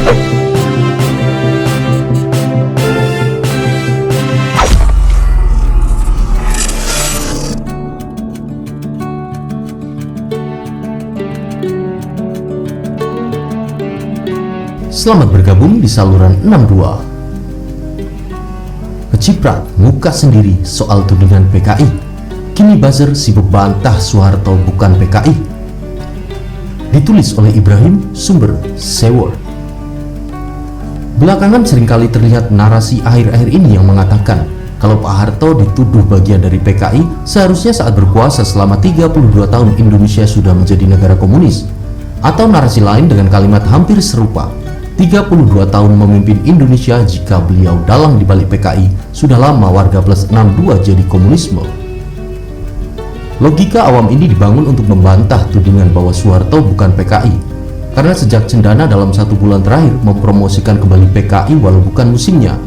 Selamat bergabung di saluran 62. Keciprat muka sendiri soal tudingan PKI. Kini buzzer sibuk bantah Soeharto bukan PKI. Ditulis oleh Ibrahim, sumber Sewor. Belakangan seringkali terlihat narasi akhir-akhir ini yang mengatakan kalau Pak Harto dituduh bagian dari PKI, seharusnya saat berkuasa selama 32 tahun Indonesia sudah menjadi negara komunis. Atau narasi lain dengan kalimat hampir serupa, 32 tahun memimpin Indonesia jika beliau dalang di balik PKI, sudah lama warga plus 62 jadi komunisme. Logika awam ini dibangun untuk membantah tudingan bahwa Soeharto bukan PKI, karena sejak cendana dalam 1 bulan terakhir mempromosikan kembali PKI walau bukan musimnya.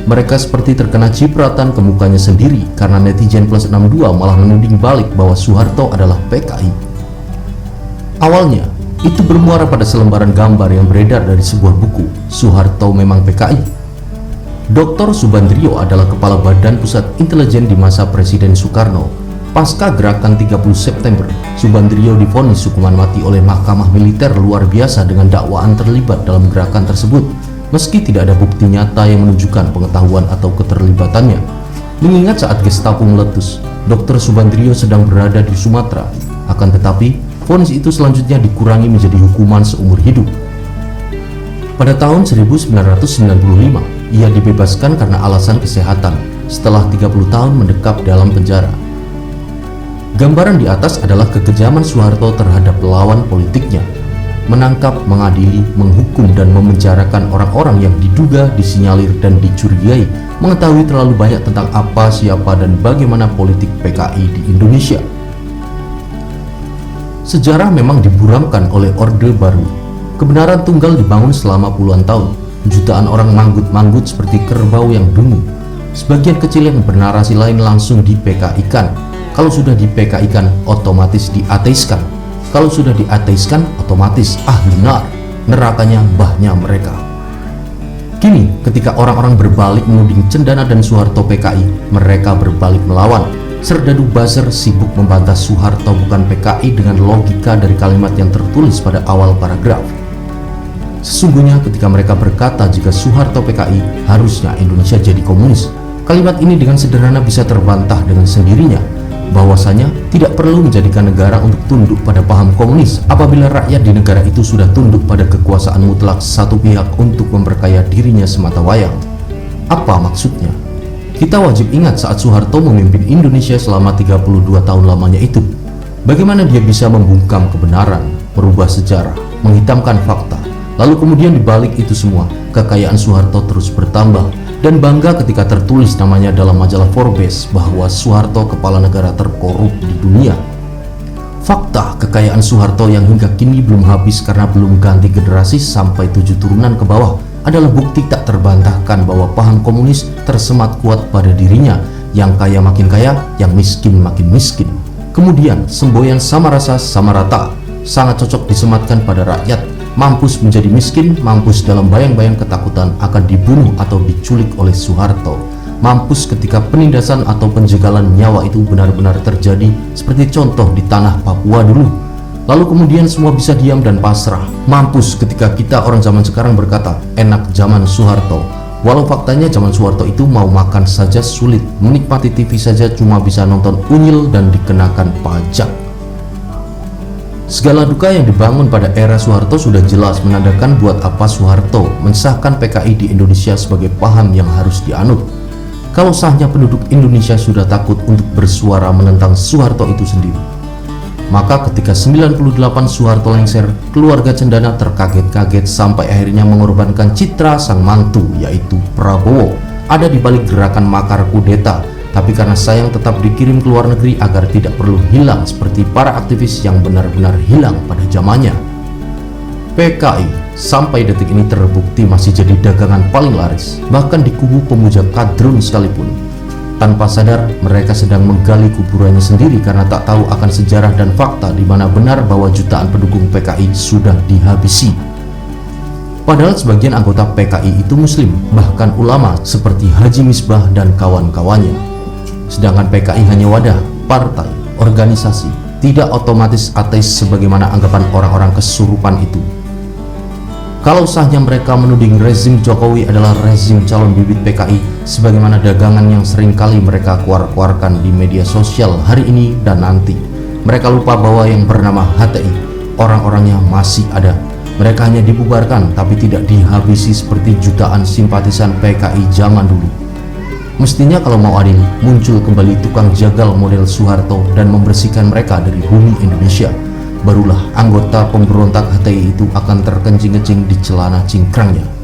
Mereka seperti terkena cipratan ke mukanya sendiri karena netizen plus 62 malah menuding balik bahwa Soeharto adalah PKI. Awalnya itu bermuara pada selembaran gambar yang beredar dari sebuah buku, Soeharto Memang PKI. Dr. Subandrio adalah Kepala Badan Pusat Intelijen di masa Presiden Soekarno. Pasca gerakan 30 September, Subandrio divonis hukuman mati oleh Mahkamah Militer luar biasa dengan dakwaan terlibat dalam gerakan tersebut, meski tidak ada bukti nyata yang menunjukkan pengetahuan atau keterlibatannya. Mengingat saat Gestapo meletus, Dr. Subandrio sedang berada di Sumatera. Akan tetapi, vonis itu selanjutnya dikurangi menjadi hukuman seumur hidup. Pada tahun 1995, ia dibebaskan karena alasan kesehatan setelah 30 tahun mendekap dalam penjara. Gambaran di atas adalah kekejaman Soeharto terhadap lawan politiknya, menangkap, mengadili, menghukum, dan memenjarakan orang-orang yang diduga, disinyalir, dan dicurigai mengetahui terlalu banyak tentang apa, siapa, dan bagaimana politik PKI di Indonesia. Sejarah memang diburamkan oleh Orde Baru. Kebenaran tunggal dibangun selama puluhan tahun. Jutaan orang manggut-manggut seperti kerbau yang dungu. Sebagian kecil yang bernarasi lain langsung di-PKI-kan. Kalau sudah di-PKI-kan, otomatis diateiskan. Kalau sudah diateiskan, otomatis benar, nerakanya mbahnya mereka. Kini, ketika orang-orang berbalik menuding Cendana dan Soeharto PKI, mereka berbalik melawan. Serdadu buzzer sibuk membantah Soeharto bukan PKI dengan logika dari kalimat yang tertulis pada awal paragraf. Sesungguhnya ketika mereka berkata jika Soeharto PKI, harusnya Indonesia jadi komunis. Kalimat ini dengan sederhana bisa terbantah dengan sendirinya, bahwasanya tidak perlu menjadikan negara untuk tunduk pada paham komunis apabila rakyat di negara itu sudah tunduk pada kekuasaan mutlak satu pihak untuk memperkaya dirinya semata wayang. Apa maksudnya? Kita wajib ingat saat Soeharto memimpin Indonesia selama 32 tahun lamanya itu. Bagaimana dia bisa membungkam kebenaran, merubah sejarah, menghitamkan fakta. Lalu kemudian dibalik itu semua, kekayaan Soeharto terus bertambah. Dan bangga ketika tertulis namanya dalam majalah Forbes bahwa Soeharto kepala negara terkorup di dunia. Fakta kekayaan Soeharto yang hingga kini belum habis karena belum ganti generasi sampai 7 turunan ke bawah adalah bukti tak terbantahkan bahwa paham komunis tersemat kuat pada dirinya, yang kaya makin kaya, yang miskin makin miskin. Kemudian semboyan sama rasa sama rata sangat cocok disematkan pada rakyat. Mampus menjadi miskin, mampus dalam bayang-bayang ketakutan akan dibunuh atau diculik oleh Soeharto. Mampus ketika penindasan atau penjagalan nyawa itu benar-benar terjadi, seperti contoh di tanah Papua dulu. Lalu kemudian semua bisa diam dan pasrah. Mampus ketika kita orang zaman sekarang berkata, enak zaman Soeharto. Walau faktanya zaman Soeharto itu mau makan saja sulit, menikmati TV saja cuma bisa nonton unyil dan dikenakan pajak. Segala duka yang dibangun pada era Soeharto sudah jelas menandakan buat apa Soeharto mensahkan PKI di Indonesia sebagai paham yang harus dianut. Kalau sahnya penduduk Indonesia sudah takut untuk bersuara menentang Soeharto itu sendiri, maka ketika 98 Soeharto lengser, keluarga Cendana terkaget-kaget sampai akhirnya mengorbankan citra sang mantu yaitu Prabowo ada di balik gerakan makar kudeta. Tapi karena sayang tetap dikirim ke luar negeri agar tidak perlu hilang seperti para aktivis yang benar-benar hilang pada zamannya. PKI sampai detik ini terbukti masih jadi dagangan paling laris, bahkan di kubu pemuja kadrun sekalipun. Tanpa sadar, mereka sedang menggali kuburannya sendiri karena tak tahu akan sejarah dan fakta di mana benar bahwa jutaan pendukung PKI sudah dihabisi. Padahal sebagian anggota PKI itu muslim, bahkan ulama seperti Haji Misbah dan kawan-kawannya. Sedangkan PKI hanya wadah, partai, organisasi, tidak otomatis ateis sebagaimana anggapan orang-orang kesurupan itu. Kalau sahnya mereka menuding rezim Jokowi adalah rezim calon bibit PKI sebagaimana dagangan yang seringkali mereka keluarkan di media sosial hari ini dan nanti. Mereka lupa bahwa yang bernama HTI, orang-orangnya masih ada. Mereka hanya dibubarkan tapi tidak dihabisi seperti jutaan simpatisan PKI zaman dulu. Mestinya kalau mau adil, muncul kembali tukang jagal model Soeharto dan membersihkan mereka dari bumi Indonesia. Barulah anggota pemberontak HTI itu akan terkencing-kencing di celana cingkrangnya.